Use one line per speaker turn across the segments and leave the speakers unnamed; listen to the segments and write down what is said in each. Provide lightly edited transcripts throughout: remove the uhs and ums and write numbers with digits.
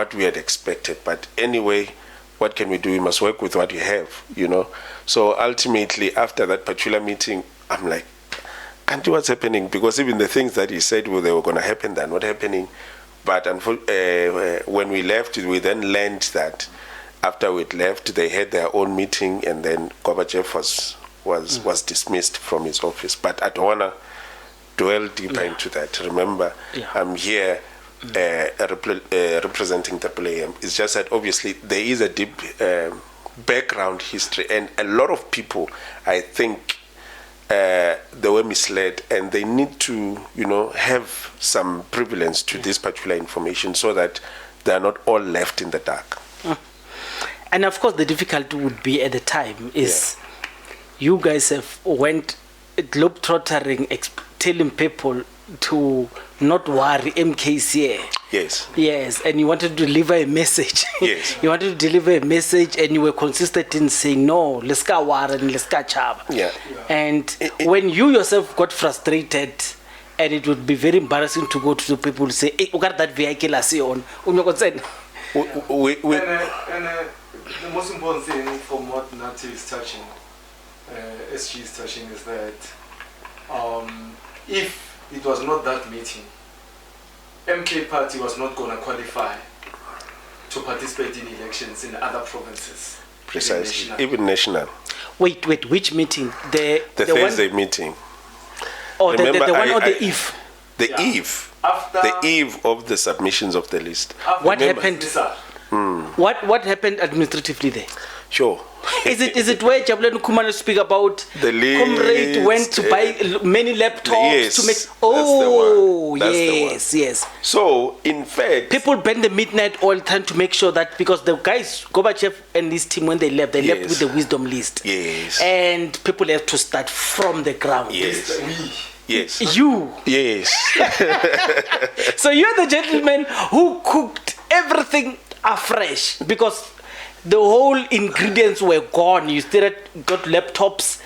what we had expected. But anyway, what can we do? We must work with what you have, So ultimately, after that particular meeting, I'm like, can't do what's happening, because even the things that he said they were going to happen, they're not happening. But when we left, we then learned that after we'd left, they had their own meeting, and then Gorbachev was dismissed from his office. But I don't want to dwell deeper into that. Remember, I'm here representing AAAM. It's just that obviously there is a deep background history, and a lot of people, I think, they were misled, and they need to, have some prevalence to this particular information so that they are not all left in the dark.
And of course, the difficulty would be at the time is you guys have went globetrottering, telling people to not worry, MK's here. Yes, and you wanted to deliver a message.
Yes.
You wanted to deliver a message, and you were consistent in saying, no, let's go worry and let's go chaba.
Yeah.
And when you yourself got frustrated, and it would be very embarrassing to go to the people and say, hey, you got that vehicle I see on.
And the most important thing from what Nathi is touching, SG is touching, is that if it was not that meeting, MK party was not going to qualify to participate in elections in other provinces.
Precisely, even national.
Wait, which meeting? The
Thursday meeting.
Oh, remember, the one or the eve?
The eve.
After
the eve of the submissions of the list.
What happened? What happened administratively there?
Sure.
Is it where Jabulani Kumalo speak about
the list,
Comrade went to buy many laptops to make?
Oh,
yes.
So in fact,
people bend the midnight oil trying to make sure that, because the guys Gorbachev and his team, when they left with the wisdom list.
Yes.
And people have to start from the ground.
Yes. Yes.
You.
Yes.
So you're the gentleman who cooked everything afresh, because the whole ingredients were gone. You still got laptops,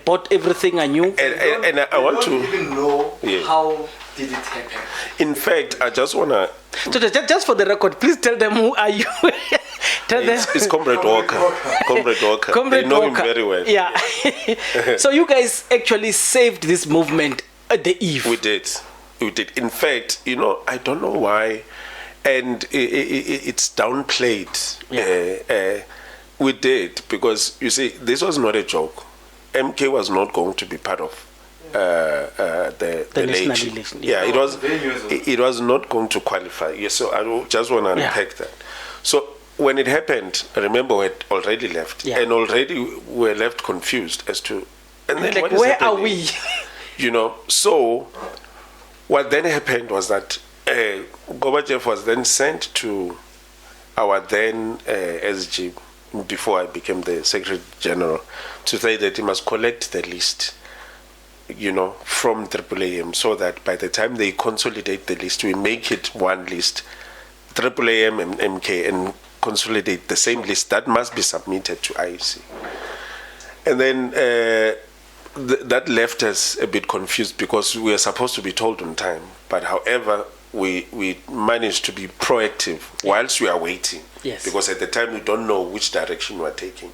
bought everything anew.
And I want to
even know how did it happen.
In fact, I just want to...
So just for the record, please tell them who are you.
It's Comrade Walker. Comrade Walker. They know him very well.
Yeah. So you guys actually saved this movement at the eve.
We did. In fact, I don't know why, and it's downplayed. We did, because you see, this was not a joke. MK was not going to be part of the
national election.
It was not going to qualify. Yes, so I just want to unpack that. So when it happened, remember, we had already left, and already we were left confused as to, and then
like, where are we?
So what then happened was that Gorbachev was then sent to our then SG, before I became the Secretary General, to say that he must collect the list, from AAAM, so that by the time they consolidate the list, we make it one list, AAAM and MK, and consolidate the same list that must be submitted to IEC. And then that left us a bit confused, because we were supposed to be told on time. But however, we managed to be proactive whilst we are waiting.
Yes.
Because at the time we don't know which direction we are taking.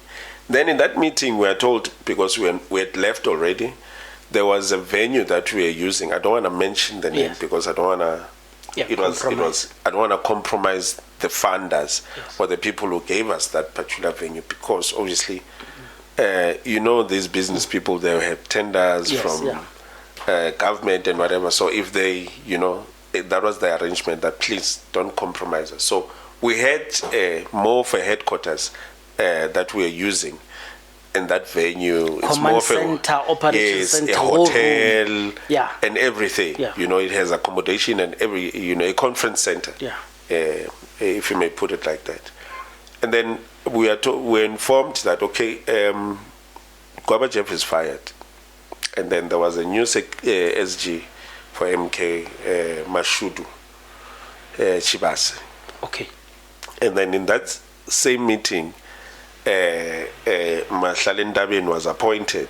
Then in that meeting we are told, because we had left already, there was a venue that we were using. I don't want to mention the name because I don't want to. I don't want to compromise the funders or the people who gave us that particular venue, because obviously, these business people, they have tenders from government and whatever. So if they, that was the arrangement, that please don't compromise us. So we had more of a headquarters that we are using in that venue. It's
Command
more of
center, operation center,
a hotel,
and
everything.
Yeah.
It has accommodation and a conference center.
Yeah.
If you may put it like that. And then we're informed that Gorbachev is fired, and then there was a new SG for MK, Mashudu Chibase.
Okay.
And then in that same meeting, Mahlalindabin was appointed,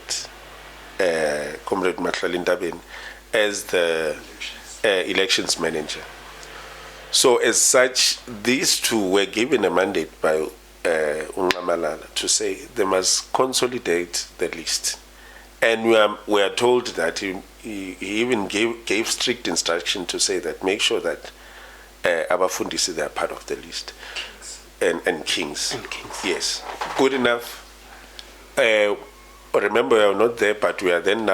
Comrade Mahlalindabin, as the elections manager. So as such, these two were given a mandate by Ungamalala to say they must consolidate the list. And we are told that he even gave strict instruction to say that make sure that Abafundisi, they are part of the list. And Kings.
And Kings.
Yes. Good enough. Remember, we are not there, but we are then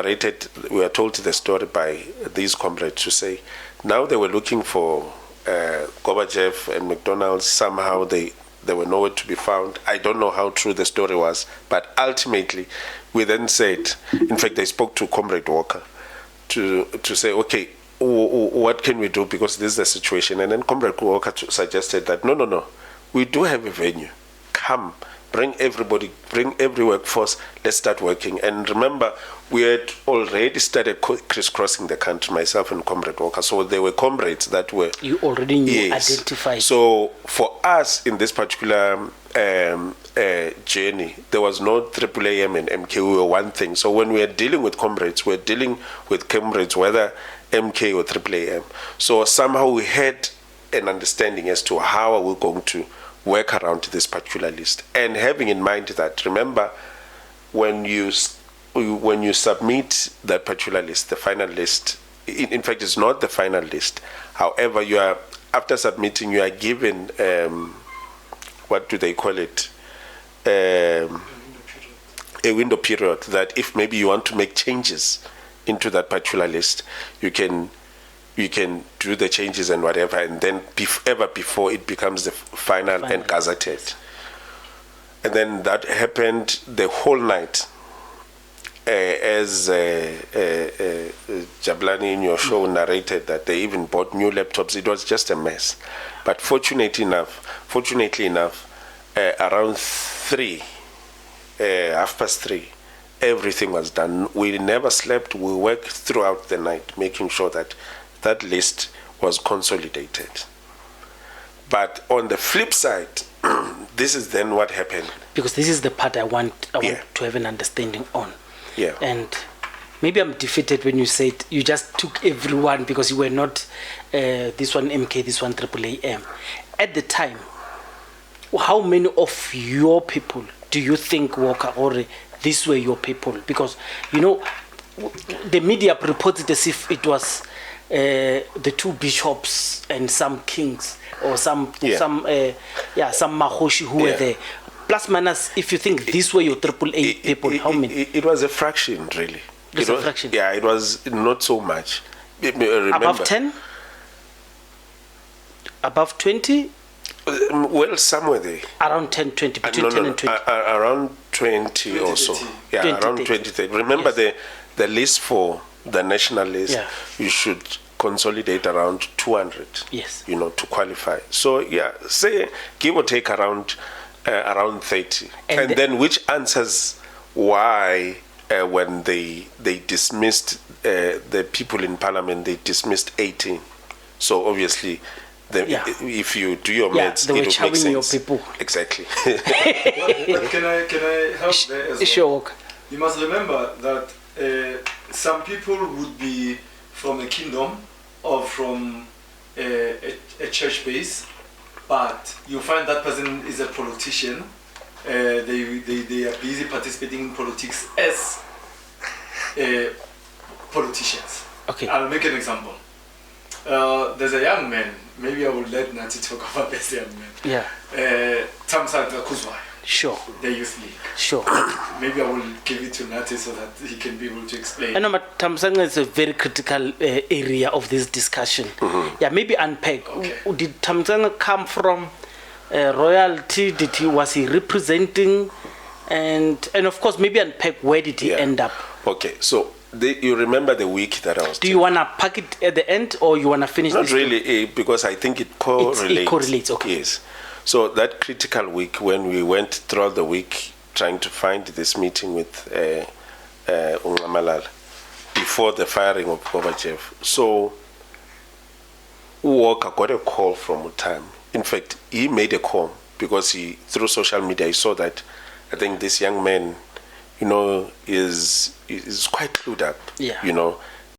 we are told the story by these comrades to say, now they were looking for Gorbachev and McDonald's. Somehow they were nowhere to be found. I don't know how true the story was, but ultimately, we then said, in fact, they spoke to Comrade Walker to say, okay, what can we do, because this is the situation. And then Comrade Walker suggested that, no, we do have a venue. Come, bring everybody, bring every workforce, let's start working. And remember, we had already started crisscrossing the country, myself and Comrade Walker. So there were comrades that were...
You already knew,
yes,
identified.
So for us in this particular journey, there was no AAAM and MK. We were one thing. So when we are dealing with comrades, we're dealing with comrades, whether MK or AAAM. So somehow we had an understanding as to how are we going to work around this particular list. And having in mind that, remember, when you submit that particular list, the final list, in fact, it's not the final list. However, after submitting, you are given, what do they call it? A window period that if maybe you want to make changes into that particular list, you can do the changes and whatever, and then before it becomes the final and gazetted. And then that happened the whole night. As Jablani in your show narrated that they even bought new laptops. It was just a mess. But fortunately enough, around 3:30, everything was done. We never slept. We worked throughout the night, making sure that that list was consolidated. But on the flip side, this is then what happened.
Because this is the part I want to have an understanding on.
Yeah.
And maybe I'm defeated when you said you just took everyone because you were not this one MK, this one AAAM. At the time, how many of your people do you think, Walker, or these were your people? Because, the media reports it as if it was the two bishops and some kings or some Mahoshi who were there. Plus minus, if you think these were your AAA people, how many?
It was a fraction, really.
It was a fraction?
Yeah, it was not so much. Remember,
above 10? Above 20?
Well, somewhere there.
Around 10, 20, between 10 and 20.
Around 20 or so. Yeah,
20,
around 20. Remember, yes, the list for the national list, you should consolidate around 200,
yes,
to qualify. So, yeah, say, give or take around 30. And then which answers why when they dismissed the people in parliament, they dismissed 18. So obviously, if you do your maths,
they were
it would make sense.
your people.
Exactly.
but can I help there as well?
Sure.
You must remember that some people would be from a kingdom or from a church base, but you find that person is a politician. They are busy participating in politics as politicians.
Okay.
I'll make an example. There's a young man, maybe I will let Nathi talk about this young man.
Yeah.
Tamsaka Kuzwai.
Sure.
The youth league.
Sure.
Maybe I will give it to Nathi so that he can be able to explain.
I know, but Tamsanga is a very critical area of this discussion. Mm-hmm. Yeah, maybe unpack.
Okay.
Did Tamsanga come from royalty? Was he representing? And of course, maybe unpack where did he end up?
Okay, so you remember the week that I was...
Do you want to pack it at the end or you want to finish
Not
this?
Not really, because I think it correlates.
It correlates, okay.
Yes. So that critical week when we went throughout the week trying to find this meeting with Ungamalala before the firing of Gorbachev. So Walker got a call from Utam. In fact, he made a call because through social media, he saw that I think this young man, is quite clued up.
Yeah.